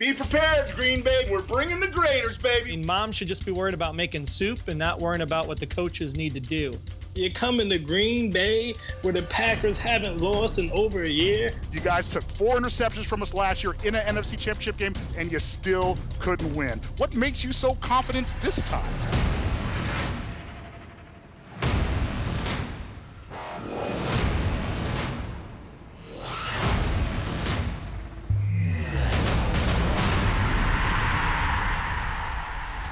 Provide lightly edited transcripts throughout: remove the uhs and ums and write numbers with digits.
Be prepared, Green Bay. We're bringing the graders, baby. Mom should just be worried about making soup and not worrying about what the coaches need to do. You're coming to Green Bay where the Packers haven't lost in over a year. You guys took 4 interceptions from us last year in an NFC Championship game, and you still couldn't win. What makes you so confident this time?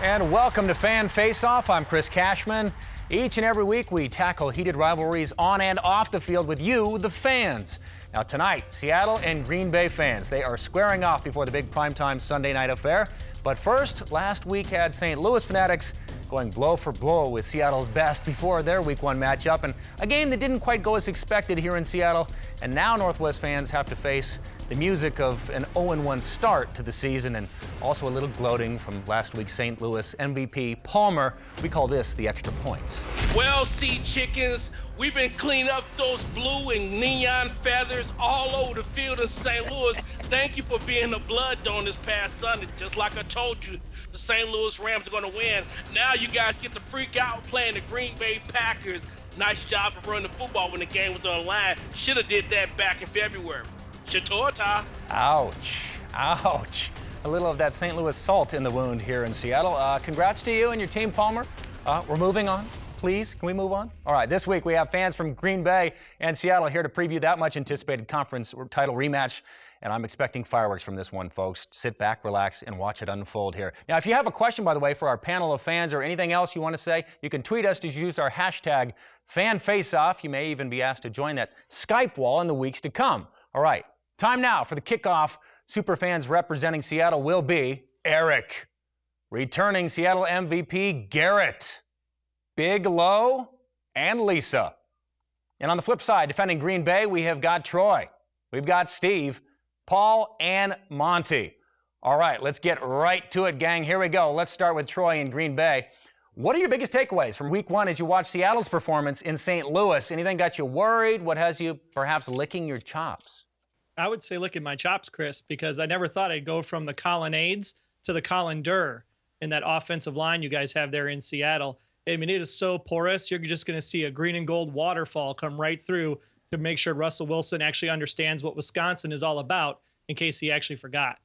And welcome to Fan Face-Off. I'm Chris Cashman. Each and every week we tackle heated rivalries on and off the field with you, the fans. Now tonight, Seattle and Green Bay fans, they are squaring off before the big primetime Sunday night affair. But first, last week had St. Louis Fanatics going blow for blow with Seattle's best before their Week 1 matchup, and a game that didn't quite go as expected here in Seattle. And now Northwest fans have to face the music of an 0-1 start to the season, and also a little gloating from last week's St. Louis MVP Palmer. We call this the extra point. Well, sea chickens, we've been cleaning up those blue and neon feathers all over the field in St. Louis. Thank you for being the blood dawn this past Sunday. Just like I told you, the St. Louis Rams are going to win. Now you guys get to freak out playing the Green Bay Packers. Nice job of running the football when the game was online. Should have did that back in February. Chatorta. Ouch. Ouch. A little of that St. Louis salt in the wound here in Seattle. Congrats to you and your team, Palmer. We're moving on. Please, can we move on? All right, this week we have fans from Green Bay and Seattle here to preview that much anticipated conference title rematch. And I'm expecting fireworks from this one, folks. Sit back, relax, and watch it unfold here. Now, if you have a question, by the way, for our panel of fans or anything else you want to say, you can tweet us to use our hashtag FanFaceOff. You may even be asked to join that Skype wall in the weeks to come. All right, time now for the kickoff. Superfans representing Seattle will be Eric. Returning Seattle MVP, Garrett. Big Low, and Lisa. And on the flip side, defending Green Bay, we have got Troy. We've got Steve, Paul, and Monty. All right, let's get right to it, gang. Here we go. Let's start with Troy in Green Bay. What are your biggest takeaways from Week 1 as you watch Seattle's performance in St. Louis? Anything got you worried? What has you perhaps licking your chops? I would say licking my chops, Chris, because I never thought I'd go from the colonnades to the colander in that offensive line you guys have there in Seattle. I mean, it is so porous. You're just going to see a green and gold waterfall come right through to make sure Russell Wilson actually understands what Wisconsin is all about, in case he actually forgot.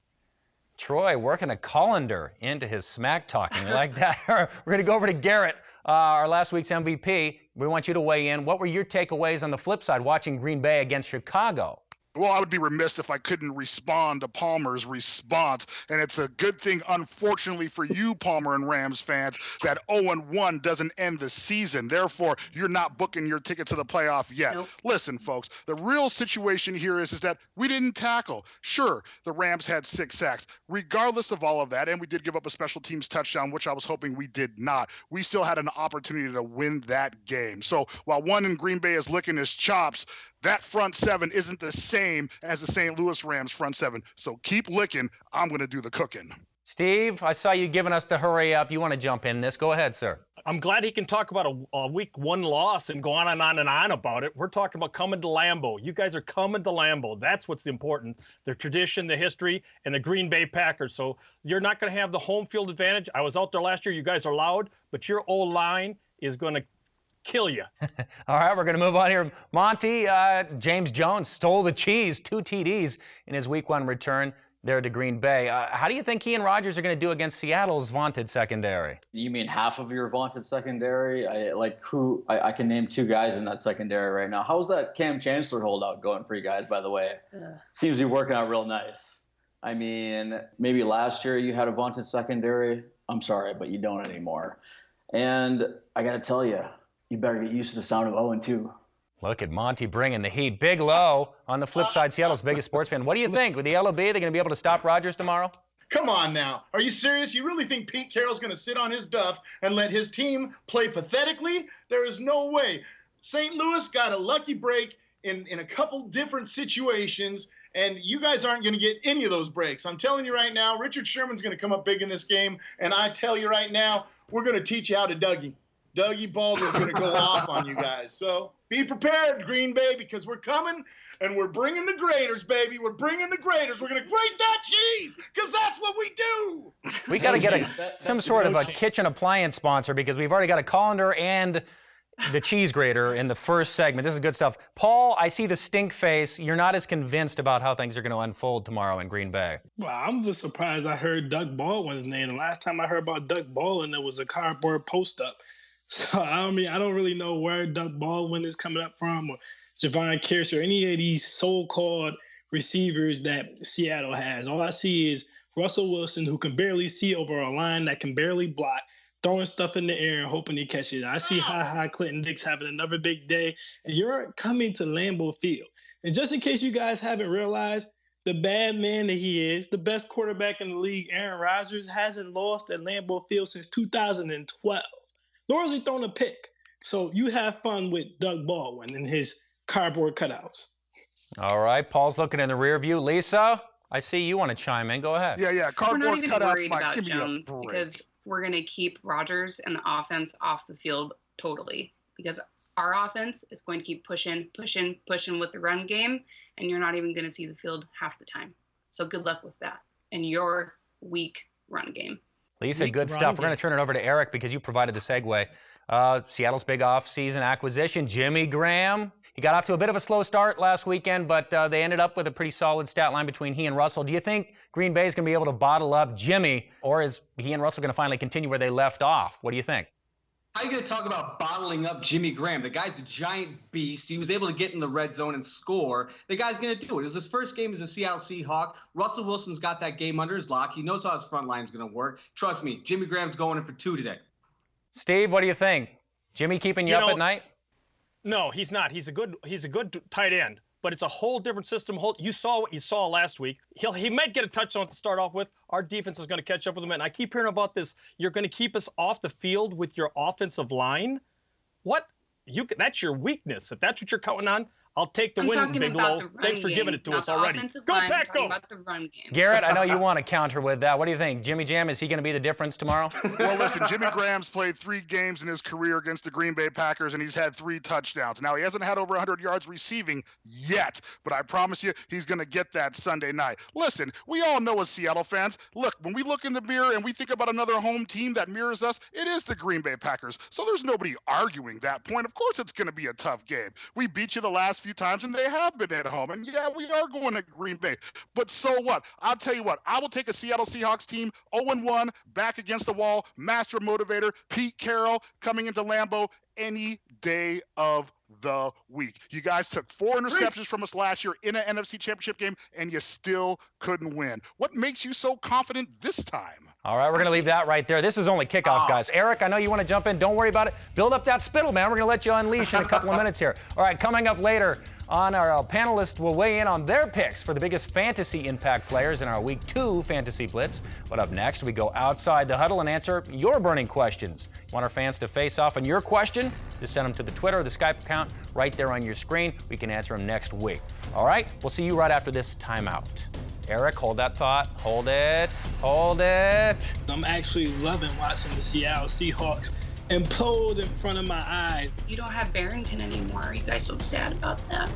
Troy working a colander into his smack talking like that. We're going to go over to Garrett, our last week's MVP. We want you to weigh in. What were your takeaways on the flip side watching Green Bay against Chicago? Well, I would be remiss if I couldn't respond to Palmer's response. And it's a good thing, unfortunately for you, Palmer and Rams fans, that 0-1 doesn't end the season. Therefore, you're not booking your ticket to the playoff yet. Nope. Listen, folks, the real situation here is that we didn't tackle. Sure, the Rams had 6 sacks. Regardless of all of that, and we did give up a special teams touchdown, which I was hoping we did not, we still had an opportunity to win that game. So while one in Green Bay is licking his chops, that front seven isn't the same as the St. Louis Rams front seven. So keep licking. I'm going to do the cooking. Steve, I saw you giving us the hurry up. You want to jump in this. Go ahead, sir. I'm glad he can talk about a Week 1 loss and go on and on and on about it. We're talking about coming to Lambeau. You guys are coming to Lambeau. That's what's important. The tradition, the history, and the Green Bay Packers. So you're not going to have the home field advantage. I was out there last year. You guys are loud, but your O-line is going to kill you. All right, we're going to move on here. Monty, James Jones stole the cheese, 2 TDs in his Week 1 return there to Green Bay. How do you think he and Rodgers are going to do against Seattle's vaunted secondary? You mean half of your vaunted secondary? I can name 2 guys in that secondary right now. How's that Cam Chancellor holdout going for you guys, by the way? Seems to be working out real nice. I mean, maybe last year you had a vaunted secondary. I'm sorry, but you don't anymore. And I got to tell you, you better get used to the sound of 0-2. Look at Monty bringing the heat. Big Low on the flip side, Seattle's biggest sports fan. What do you think? With the LOB, they're going to be able to stop Rodgers tomorrow? Come on now. Are you serious? You really think Pete Carroll's going to sit on his duff and let his team play pathetically? There is no way. St. Louis got a lucky break in a couple different situations, and you guys aren't going to get any of those breaks. I'm telling you right now, Richard Sherman's going to come up big in this game, and I tell you right now, we're going to teach you how to Dougie. Dougie Baldwin's going to go off on you guys. So be prepared, Green Bay, because we're coming and we're bringing the graders, baby. We're bringing the graders. We're going to grate that cheese because that's We got to get some sort of a chance. kitchen appliance sponsor because we've already got a colander and the cheese grater in the first segment. This is good stuff. Paul, I see the stink face. You're not as convinced about how things are going to unfold tomorrow in Green Bay. Well, I'm just surprised I heard Doug Baldwin's name. The last time I heard about Doug Baldwin, there was a cardboard post-up. So, I don't really know where Doug Baldwin is coming up from, or Javon Kearse, or any of these so-called receivers that Seattle has. All I see is Russell Wilson, who can barely see over a line, that can barely block, throwing stuff in the air and hoping he catches it. I see Clinton Dix having another big day, and you're coming to Lambeau Field. And just in case you guys haven't realized, the bad man that he is, the best quarterback in the league, Aaron Rodgers, hasn't lost at Lambeau Field since 2012. Nor has he thrown a pick. So you have fun with Doug Baldwin and his cardboard cutouts. All right, Paul's looking in the rear view. Lisa, I see you want to chime in. Go ahead. Yeah. We're Cardboard not even cutouts worried might about give me a Jones break. because we're going to keep Rodgers and the offense off the field totally, because our offense is going to keep pushing with the run game, and you're not even going to see the field half the time. So good luck with that and your weak run game. Lisa, good stuff. We're going to turn it over to Eric because you provided the segue. Seattle's big off-season acquisition, Jimmy Graham. He got off to a bit of a slow start last weekend, but they ended up with a pretty solid stat line between he and Russell. Do you think Green Bay is going to be able to bottle up Jimmy, or is he and Russell going to finally continue where they left off? What do you think? How are you going to talk about bottling up Jimmy Graham? The guy's a giant beast. He was able to get in the red zone and score. The guy's going to do it. It was his first game as a Seattle Seahawk. Russell Wilson's got that game under his lock. He knows how his front line's going to work. Trust me, Jimmy Graham's going in for 2 today. Steve, what do you think? Jimmy keeping you up at night? No, he's not. He's a good tight end, but it's a whole different system. You saw what you saw last week. He might get a touchdown to start off with. Our defense is going to catch up with him. And I keep hearing about this. You're going to keep us off the field with your offensive line. What? That's your weakness. If that's what you're counting on, I'll take the win, Big Low. Thanks for giving it to us already. Go Pack, go! About the run game. Garrett, I know you want to counter with that. What do you think? Jimmy Jam, is he going to be the difference tomorrow? Well, listen, Jimmy Graham's played 3 games in his career against the Green Bay Packers, and he's had 3 touchdowns. Now, he hasn't had over 100 yards receiving yet, but I promise you he's going to get that Sunday night. Listen, we all know as Seattle fans, look, when we look in the mirror and we think about another home team that mirrors us, it is the Green Bay Packers. So there's nobody arguing that point. Of course it's going to be a tough game. We beat you the last few times, and they have been at home. And yeah, we are going to Green Bay. But so what? I'll tell you what. I will take a Seattle Seahawks team 0-1, back against the wall, master motivator, Pete Carroll coming into Lambeau any day of the week. You guys took 4 interceptions from us last year in an NFC Championship game, and you still couldn't win. What makes you so confident this time? All right, we're going to leave that right there. This is only kickoff, guys. Eric, I know you want to jump in. Don't worry about it. Build up that spittle, man. We're going to let you unleash in a couple of minutes here. All right, coming up later on, our panelists will weigh in on their picks for the biggest fantasy impact players in our Week 2 Fantasy Blitz. But up next, we go outside the huddle and answer your burning questions. You want our fans to face off on your question? Just send them to the Twitter or the Skype account right there on your screen. We can answer them next week. All right, we'll see you right after this timeout. Eric, hold that thought. Hold it. Hold it. I'm actually loving watching the Seattle Seahawks implode in front of my eyes. You don't have Barrington anymore. Are you guys so sad about that?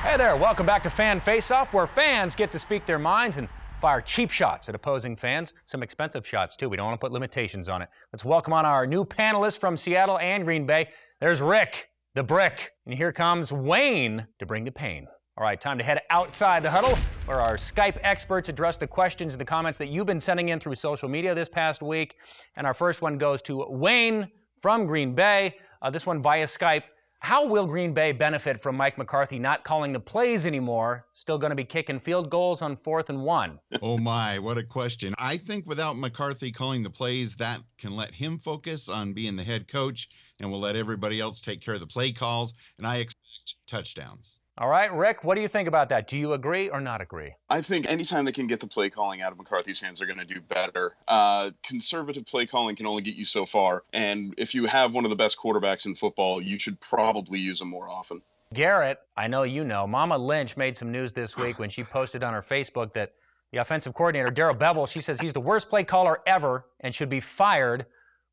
Hey there, welcome back to Fan Face-Off, where fans get to speak their minds and fire cheap shots at opposing fans. Some expensive shots, too. We don't want to put limitations on it. Let's welcome on our new panelists from Seattle and Green Bay. There's Rick, the Brick, and here comes Wayne to bring the pain. All right, time to head outside the huddle, where our Skype experts address the questions and the comments that you've been sending in through social media this past week. And our first one goes to Wayne from Green Bay, this one via Skype. How will Green Bay benefit from Mike McCarthy not calling the plays anymore? Still going to be kicking field goals on 4th and 1. Oh my, what a question. I think without McCarthy calling the plays, that can let him focus on being the head coach and will let everybody else take care of the play calls. And I expect touchdowns. All right, Rick, what do you think about that? Do you agree or not agree? I think anytime they can get the play calling out of McCarthy's hands, they're going to do better. Conservative play calling can only get you so far. And if you have one of the best quarterbacks in football, you should probably use him more often. Garrett, I know you know, Mama Lynch made some news this week when she posted on her Facebook that the offensive coordinator, Darrell Bevell, she says he's the worst play caller ever and should be fired.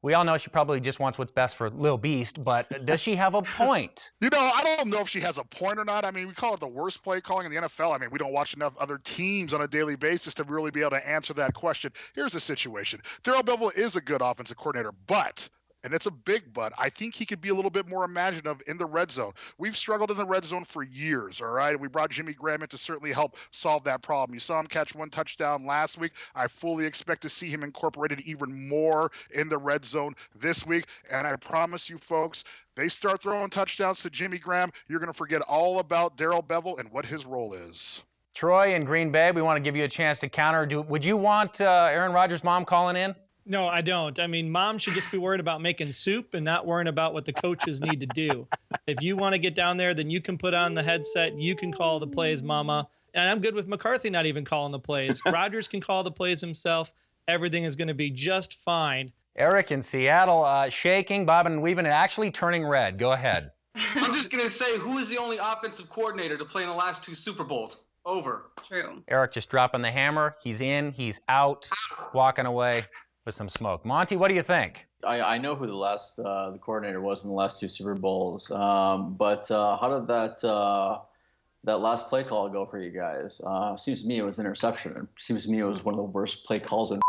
We all know she probably just wants what's best for Lil Beast, but does she have a point? You know, I don't know if she has a point or not. I mean, we call it the worst play calling in the NFL. I mean, we don't watch enough other teams on a daily basis to really be able to answer that question. Here's the situation. Darrell Bevell is a good offensive coordinator, but, and it's a big but, I think he could be a little bit more imaginative in the red zone. We've struggled in the red zone for years, all right? We brought Jimmy Graham in to certainly help solve that problem. You saw him catch 1 touchdown last week. I fully expect to see him incorporated even more in the red zone this week. And I promise you folks, they start throwing touchdowns to Jimmy Graham, you're going to forget all about Darrell Bevell and what his role is. Troy in Green Bay, we want to give you a chance to counter. Would you want Aaron Rodgers' mom calling in? No, I don't. I mean, mom should just be worried about making soup and not worrying about what the coaches need to do. If you want to get down there, then you can put on the headset. You can call the plays, mama. And I'm good with McCarthy not even calling the plays. Rodgers can call the plays himself. Everything is going to be just fine. Eric in Seattle, shaking, bobbing and weaving, and actually turning red. Go ahead. I'm just going to say, who is the only offensive coordinator to play in the last 2 Super Bowls? Over. True. Eric just dropping the hammer. He's in, he's out, walking away with some smoke. Monty, what do you think? I know who the coordinator was in the last 2 Super Bowls, but how did that last play call go for you guys? Seems to me it was interception. It seems to me it was one of the worst play calls in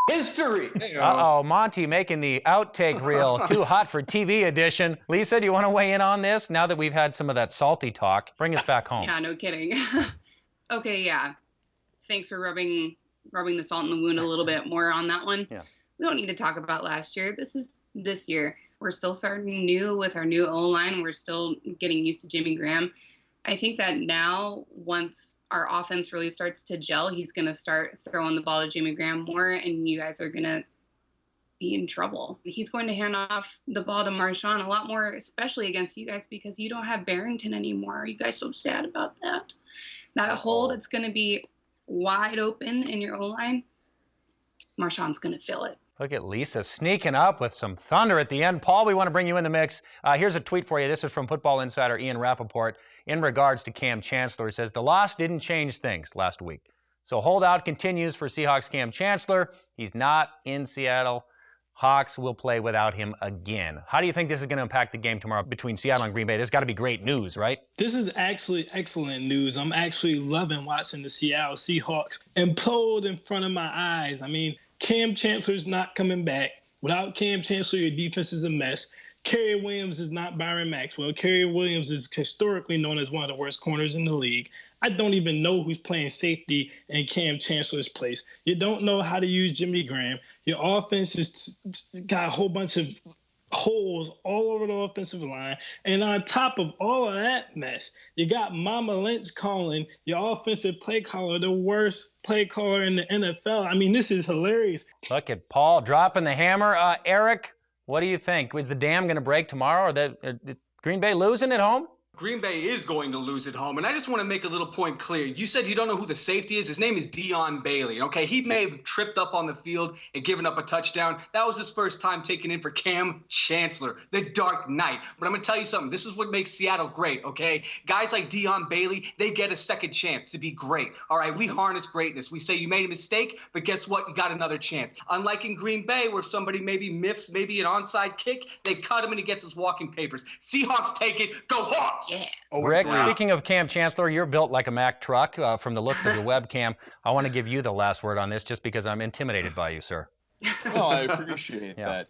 history. Uh-oh, Monty making the outtake reel too hot for TV edition. Lisa, do you want to weigh in on this now that we've had some of that salty talk? Bring us back home. Yeah, no kidding. Okay, yeah. Thanks for rubbing the salt in the wound a little bit more on that one. Yeah. We don't need to talk about last year. This is this year. We're still starting new with our new O-line. We're still getting used to Jimmy Graham. I think that now, once our offense really starts to gel, he's going to start throwing the ball to Jimmy Graham more, and you guys are going to be in trouble. He's going to hand off the ball to Marshawn a lot more, especially against you guys, because you don't have Barrington anymore. Are you guys so sad about that? That hole that's going to be wide open in your O-line, Marshawn's going to fill it. Look at Lisa sneaking up with some thunder at the end. Paul, we want to bring you in the mix. Here's a tweet for you. This is from Football Insider Ian Rappaport in regards to Cam Chancellor. He says, the loss didn't change things last week. So holdout continues for Seahawks Cam Chancellor. He's not in Seattle. Hawks will play without him again. How do you think this is going to impact the game tomorrow between Seattle and Green Bay? This has got to be great news, right? This is actually excellent news. I'm actually loving watching the Seattle Seahawks implode in front of my eyes. I mean, Cam Chancellor's not coming back. Without Cam Chancellor, your defense is a mess. Kerry Williams is not Byron Maxwell. Kerry Williams is historically known as one of the worst corners in the league. I don't even know who's playing safety in Cam Chancellor's place. You don't know how to use Jimmy Graham. Your offense just got a whole bunch of holes all over the offensive line. And on top of all of that mess, you got Mama Lynch calling your offensive play caller the worst play caller in the NFL. I mean, this is hilarious. Look at Paul dropping the hammer. Eric, what do you think? Is the dam going to break tomorrow? Or Green Bay losing at home? Green Bay is going to lose at home. And I just want to make a little point clear. You said you don't know who the safety is. His name is Dion Bailey. Okay, he may have tripped up on the field and given up a touchdown. That was his first time taking in for Cam Chancellor, the Dark Knight. But I'm going to tell you something. This is what makes Seattle great, okay? Guys like Dion Bailey, they get a second chance to be great. All right, we harness greatness. We say you made a mistake, but guess what? You got another chance. Unlike in Green Bay where somebody maybe miffs maybe an onside kick, they cut him and he gets his walking papers. Seahawks take it. Go Hawks! Yeah. Rick, speaking of Cam Chancellor, you're built like a Mack truck from the looks of your webcam. I want to give you the last word on this just because I'm intimidated by you, sir. Well, I appreciate that.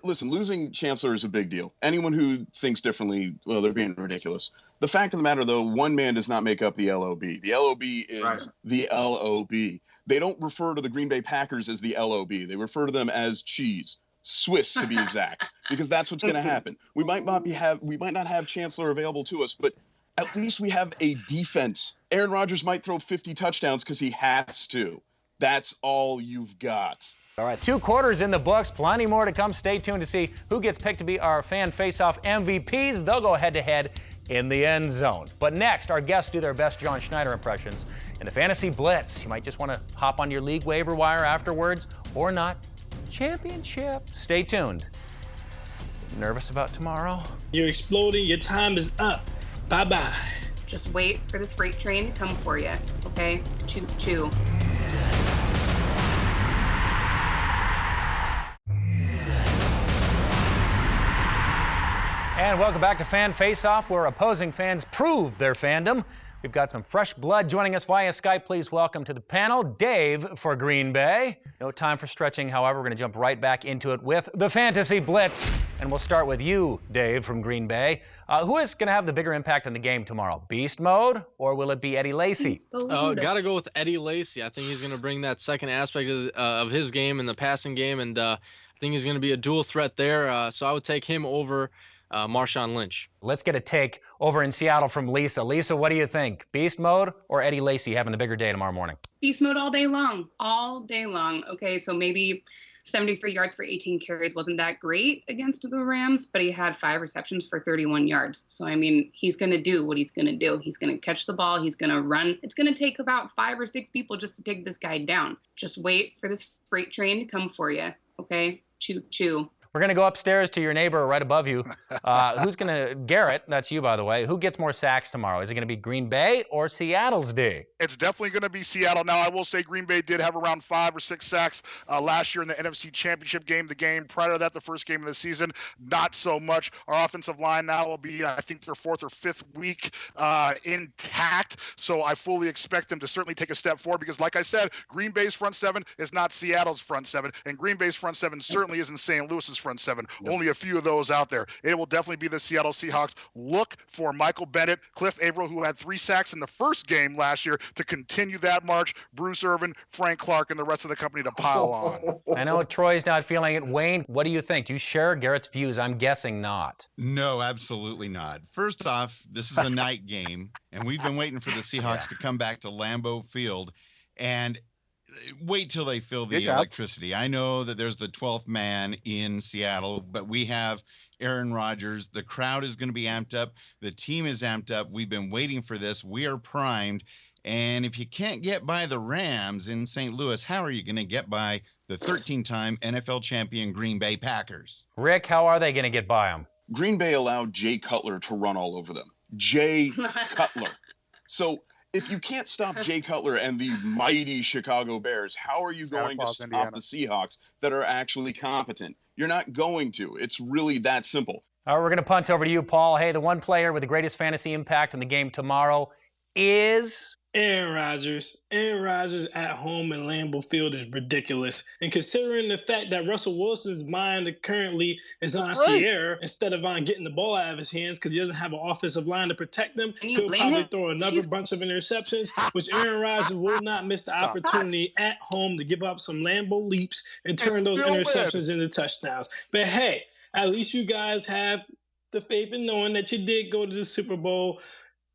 Listen, losing Chancellor is a big deal. Anyone who thinks differently, well, they're being ridiculous. The fact of the matter, though, one man does not make up the LOB. The LOB is the LOB. They don't refer to the Green Bay Packers as the LOB. They refer to them as cheese. Swiss to be exact, because that's what's going to happen. We might not have Chancellor available to us, but at least we have a defense. Aaron Rodgers might throw 50 touchdowns because he has to. That's all you've got. All right, 2 quarters in the books, plenty more to come. Stay tuned to see who gets picked to be our fan face-off MVPs. They'll go head-to-head in the end zone. But next, our guests do their best John Schneider impressions in the Fantasy Blitz. You might just want to hop on your league waiver wire afterwards, or not. Championship. Stay tuned. Nervous about tomorrow? You're exploding. Your time is up. Bye-bye. Just wait for this freight train to come for you, okay? Choo-choo. And welcome back to Fan Face-Off, where opposing fans prove their fandom. We've got some fresh blood joining us via Skype. Please welcome to the panel Dave for Green Bay. No time for stretching, however, we're going to jump right back into it with the Fantasy Blitz. And we'll start with you, Dave from Green Bay. Who is going to have the bigger impact on the game tomorrow? Beast mode, or will it be Eddie Lacy? Got to go with Eddie Lacy. I think he's going to bring that second aspect of his game in the passing game, and I think he's going to be a dual threat there. So I would take him over Marshawn Lynch. Let's get a take over in Seattle from Lisa. Lisa, what do you think? Beast mode or Eddie Lacy having the bigger day tomorrow morning? Beast mode all day long. All day long. Okay, so maybe 73 yards for 18 carries wasn't that great against the Rams, but he had 5 receptions for 31 yards. So, I mean, he's going to do what he's going to do. He's going to catch the ball. He's going to run. It's going to take about 5 or 6 people just to take this guy down. Just wait for this freight train to come for you, okay? Choo choo. We're going to go upstairs to your neighbor right above you. Who's going to, Garrett, that's you, by the way, who gets more sacks tomorrow? Is it going to be Green Bay or Seattle's day? It's definitely going to be Seattle. Now, I will say Green Bay did have around 5 or 6 sacks last year in the NFC Championship game. The game prior to that, the first game of the season, not so much. Our offensive line now will be, I think, their 4th or 5th week intact. So I fully expect them to certainly take a step forward because, like I said, Green Bay's front 7 is not Seattle's front 7, and Green Bay's front 7 certainly isn't St. Louis's front 7. Nope. Only a few of those out there. It will definitely be the Seattle Seahawks. Look for Michael Bennett, Cliff Averill, who had 3 sacks in the first game last year, to continue that march. Bruce Irvin, Frank Clark, and the rest of the company to pile on. I know Troy's not feeling it. Wayne, what do you think? Do you share Garrett's views? I'm guessing not. No, absolutely not. First off, this is a night game, and we've been waiting for the Seahawks to come back to Lambeau Field and wait till they feel the electricity. I know that there's the 12th man in Seattle, but we have Aaron Rodgers. The crowd is going to be amped up. The team is amped up. We've been waiting for this. We are primed. And if you can't get by the Rams in St. Louis, how are you going to get by the 13-time NFL champion Green Bay Packers? Rick, how are they going to get by them? Green Bay allowed Jay Cutler to run all over them. Jay Cutler. So if you can't stop Jay Cutler and the mighty Chicago Bears, how are you going to stop the Seahawks that are actually competent? You're not going to. It's really that simple. All right, we're going to punt over to you, Paul. Hey, the one player with the greatest fantasy impact on the game tomorrow is Aaron Rodgers. Aaron Rodgers at home in Lambeau Field is ridiculous. And considering the fact that Russell Wilson's mind currently is on Sierra instead of on getting the ball out of his hands because he doesn't have an offensive line to protect them, he'll probably throw another bunch of interceptions, which Aaron Rodgers will not miss the opportunity at home to give up some Lambeau leaps and turn those interceptions into touchdowns. But hey, at least you guys have the faith in knowing that you did go to the Super Bowl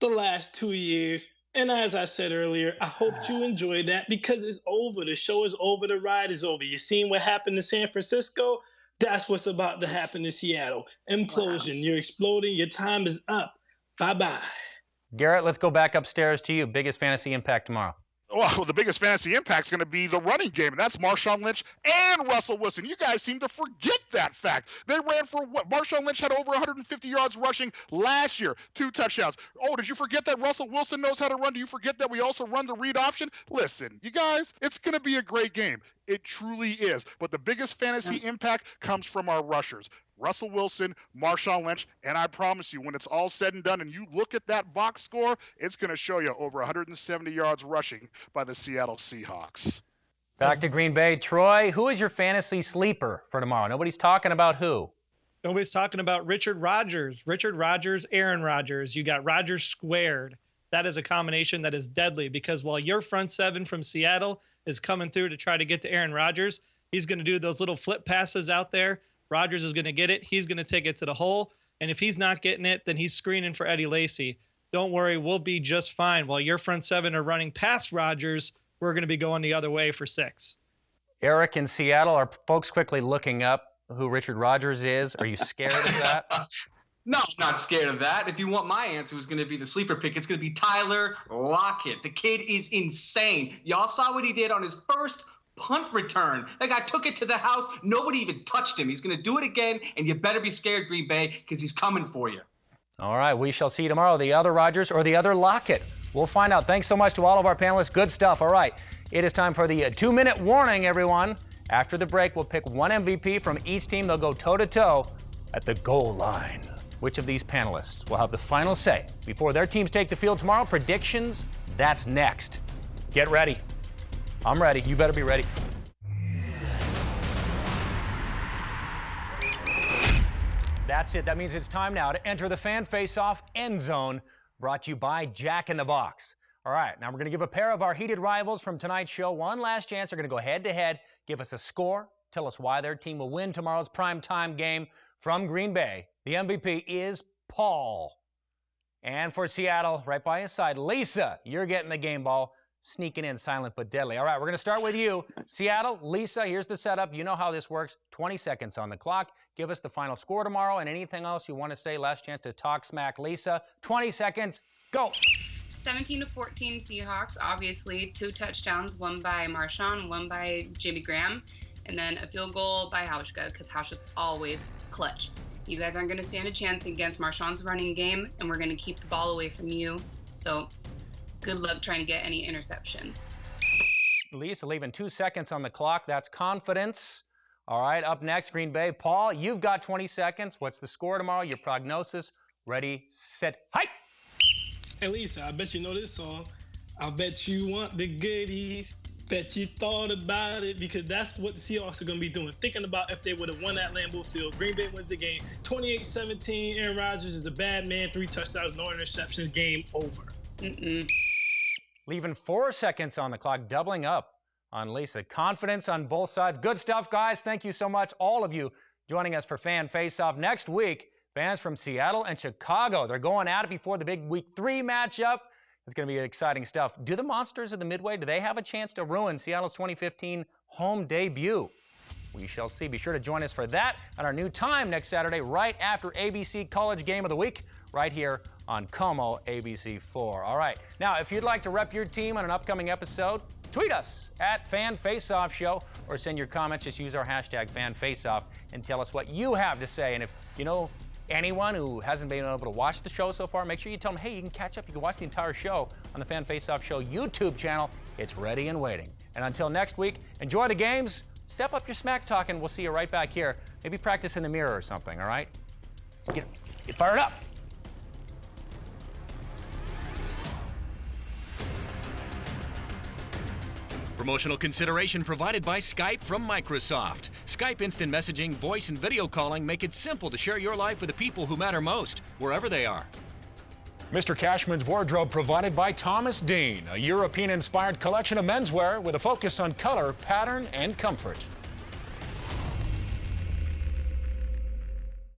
the last 2 years. And as I said earlier, I hope you enjoyed that because it's over. The show is over. The ride is over. You seen what happened in San Francisco? That's what's about to happen in Seattle. Implosion. Wow. You're exploding. Your time is up. Bye-bye. Garrett, let's go back upstairs to you. Biggest fantasy impact tomorrow. Well, the biggest fantasy impact is going to be the running game, and that's Marshawn Lynch and Russell Wilson. You guys seem to forget that fact. They ran for what? Marshawn Lynch had over 150 yards rushing last year, 2 touchdowns. Oh, did you forget that Russell Wilson knows how to run? Do you forget that we also run the read option? Listen, you guys, it's going to be a great game. It truly is. But the biggest fantasy impact comes from our rushers. Russell Wilson, Marshawn Lynch, and I promise you, when it's all said and done and you look at that box score, it's going to show you over 170 yards rushing by the Seattle Seahawks. Back to Green Bay. Troy, who is your fantasy sleeper for tomorrow? Nobody's talking about who. Nobody's talking about Richard Rodgers. Richard Rodgers, Aaron Rodgers. You got Rodgers squared. That is a combination that is deadly because while your front 7 from Seattle is coming through to try to get to Aaron Rodgers, he's going to do those little flip passes out there. Rodgers is going to get it. He's going to take it to the hole. And if he's not getting it, then he's screening for Eddie Lacy. Don't worry, we'll be just fine. While your front 7 are running past Rodgers, we're going to be going the other way for 6. Eric in Seattle, are folks quickly looking up who Richard Rodgers is? Are you scared of that? No, I'm not scared of that. If you want my answer, who's going to be the sleeper pick, it's going to be Tyler Lockett. The kid is insane. Y'all saw what he did on his first punt return. That guy took it to the house. Nobody even touched him. He's going to do it again, and you better be scared, Green Bay, because he's coming for you. All right, we shall see you tomorrow. The other Rodgers or the other Lockett. We'll find out. Thanks so much to all of our panelists. Good stuff. All right, it is time for the 2-minute warning, everyone. After the break, we'll pick one MVP from each team. They'll go toe-to-toe at the goal line. Which of these panelists will have the final say before their teams take the field tomorrow? Predictions, that's next. Get ready. I'm ready. You better be ready. That's it. That means it's time now to enter the Fan Face-Off End Zone, brought to you by Jack in the Box. All right, now we're going to give a pair of our heated rivals from tonight's show one last chance. They're going to go head-to-head, give us a score, tell us why their team will win tomorrow's primetime game. From Green Bay, the MVP is Paul. And for Seattle, right by his side, Lisa, you're getting the game ball, sneaking in silent but deadly. All right, we're going to start with you. Seattle, Lisa, here's the setup. You know how this works. 20 seconds on the clock. Give us the final score tomorrow and anything else you want to say. Last chance to talk smack. Lisa, 20 seconds, go. 17-14 Seahawks, obviously 2 touchdowns, one by Marshawn, one by Jimmy Graham, and then a field goal by Hauschka, because Hauschka's always clutch. You guys aren't going to stand a chance against Marshawn's running game, and we're going to keep the ball away from you. So good luck trying to get any interceptions. Lisa leaving 2 seconds on the clock. That's confidence. All right, up next, Green Bay. Paul, you've got 20 seconds. What's the score tomorrow? Your prognosis. Ready, set, hike. Hey, Lisa, I bet you know this song. I bet you want the goodies. Bet you thought about it, because that's what the Seahawks are going to be doing. Thinking about if they would have won at Lambeau Field. Green Bay wins the game. 28-17. Aaron Rodgers is a bad man. 3 touchdowns, no interceptions. Game over. Leaving 4 seconds on the clock, doubling up on Lisa. Confidence on both sides. Good stuff, guys. Thank you so much, all of you, joining us for Fan Face-Off. Next week, fans from Seattle and Chicago. They're going at it before the big Week 3 matchup. It's going to be exciting stuff. Do the Monsters of the Midway, do they have a chance to ruin Seattle's 2015 home debut? We shall see. Be sure to join us for that at our new time next Saturday, right after ABC College Game of the Week, right here on KOMO ABC 4. All right. Now, if you'd like to rep your team on an upcoming episode, tweet us at FanFaceOffShow or send your comments. Just use our hashtag FanFaceOff and tell us what you have to say. And if you know anyone who hasn't been able to watch the show so far, make sure you tell them, hey, you can catch up. You can watch the entire show on the Fan Face-Off Show YouTube channel. It's ready and waiting. And until next week, enjoy the games. Step up your smack talk, and we'll see you right back here. Maybe practice in the mirror or something, all right? Let's get fired up. Promotional consideration provided by Skype from Microsoft. Skype instant messaging, voice, and video calling make it simple to share your life with the people who matter most, wherever they are. Mr. Cashman's wardrobe provided by Thomas Dean, a European-inspired collection of menswear with a focus on color, pattern, and comfort.